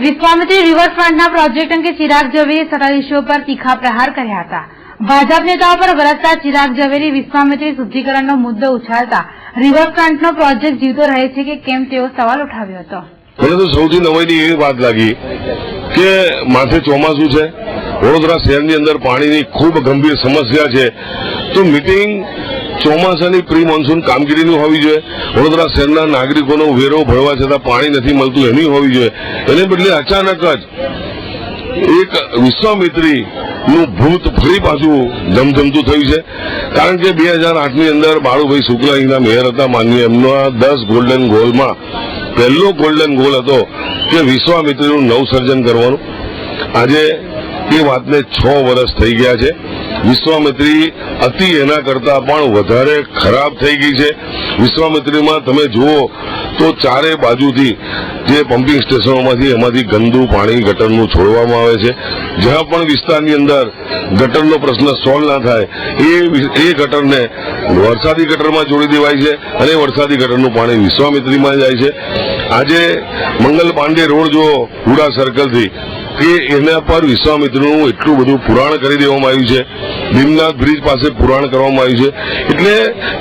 Vishwamitri રિવરફ્રન્ટના project અંગે ચિરાગ ઝવેરીએ સત્તાધીશો પર તીખા પ્રહાર કર્યા હતા। ભાજપ નેતાઓ પર વરસતા ચિરાગ ઝવેરી વિશ્વામિત્રી શુદ્ધિકરણનો મુદ્દો ઉછાળતા રિવરફ્રન્ટનો પ્રોજેક્ટ જીવતો રહે છે કે કેમ તેવો સવાલ ઉઠાવ્યો હતો। મને તો સૌથી નવાઈની એવી વાત લાગી કે માથે ચોમાસું છે, વડોદરા શહેરની અંદર પાણીની ખૂબ ગંભીર સમસ્યા છે, તો મીટિંગ ચોમાસાની પ્રી મોન્સૂન કામગીરીની હોવી જોઈએ। વડોદરા શહેરના નાગરિકોનો વેરો ભરવા છતાં પાણી નથી મળતું એની હોવી જોઈએ। એને બદલે અચાનક જ એક વિશ્વામિત્રી નું ભૂત ફરી પાછું ધમધમતું થયું છે। કારણ કે 2008ની અંદર બાળુભાઈ શુક્લા અહીંના મેયર હતા માનનીય, એમના 10 ગોલ્ડન ગોલમાં પહેલો ગોલ્ડન ગોલ હતો કે વિશ્વામિત્રીનું નવસર્જન કરવાનું। આજે એ વાતને 6 વર્ષ થઈ ગયા છે। વિશ્વામિત્રી અતિ એના કરતા પણ વધારે ખરાબ થઈ ગઈ છે। વિશ્વામિત્રીમાં તમે જુઓ તો ચારે બાજુથી જે પમ્પિંગ સ્ટેશનોમાંથી એમાંથી ગંદુ પાણી ગટરનું છોડવામાં આવે છે। જ્યાં પણ વિસ્તારની અંદર ગટરનો પ્રશ્ન સોલ્વ ના થાય એ ગટરને વરસાદી ગટરમાં જોડી દેવાય છે અને વરસાદી ગટરનું પાણી વિશ્વામિત્રીમાં જાય છે। આજે મંગલ પાંડે રોડ જો હુડા સર્કલથી કે એના પર વિશ્વામિત્રીનું એટલું બધું પુરાણ કરી દેવામાં આવ્યું છે। ભીમનાથ બ્રિજ પાસે પુરાણ કરવામાં આવ્યું છે। એટલે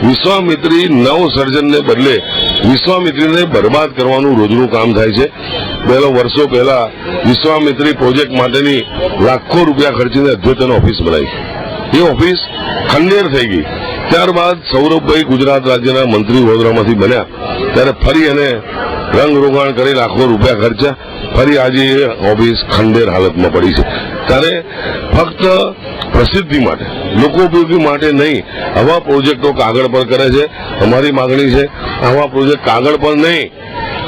વિશ્વામિત્રી નવ સર્જનને બદલે વિશ્વામિત્રીને બરબાદ કરવાનું રોજનું કામ થાય છે। વર્ષો પહેલા વિશ્વામિત્રી પ્રોજેક્ટ માટેની લાખો રૂપિયા ખર્ચીને અદ્યતન ઓફિસ બનાવી, એ ઓફિસ ખંડેર થઈ ગઈ। ત્યારબાદ સૌરભભાઈ ગુજરાત રાજ્યના મંત્રી વડોદરામાંથી બન્યા ત્યારે ફરી એને રંગ રોગાણ કરી લાખો રૂપિયા ખર્ચ્યા, ફરી આજે એ ઓફિસ ખંડેર હાલતમાં પડી છે। ત્યારે ફક્ત પ્રસિદ્ધિ માટે, લોકો ઉપયોગી માટે નહીં, આવા પ્રોજેક્ટો કાગળ પર કરે છે। અમારી માગણી છે આવા પ્રોજેક્ટ કાગળ પર નહીં,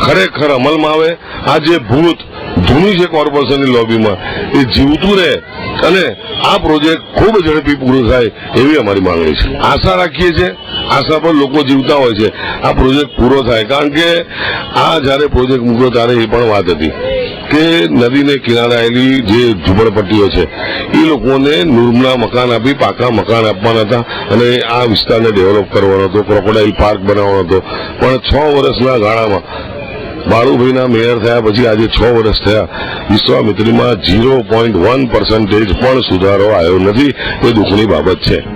ખરેખર અમલમાં આવે। આ જે ભૂત ધૂની છે કોર્પોરેશનની લોબીમાં એ જીવતું રહે અને આ પ્રોજેક્ટ ખૂબ ઝડપી પૂરો થાય એવી અમારી માંગણી છે। આશા રાખીએ છીએ, આશા પર લોકો જીવતા હોય છે, આ પ્રોજેક્ટ પૂરો થાય। કારણ કે આ જયારે પ્રોજેક્ટ મૂક્યો ત્યારે એ પણ વાત હતી કે નદીને કિનારે આવેલી જે ઝૂંપડપટ્ટીઓ છે એ લોકોને નૂરના મકાન આપી પાકા મકાન આપવાના હતા અને આ વિસ્તારને ડેવલપ કરવાનો હતો, ક્રોકોડાઇલ પાર્ક બનાવવાનો હતો। પણ 6 વર્ષના ગાળામાં બાળુભાઈના મેયર થયા પછી આજે 6 વર્ષ થયા, વિશ્વામિત્રીમાં 0.1% પણ સુધારો આવ્યો નથી। એ દુઃખની બાબત છે।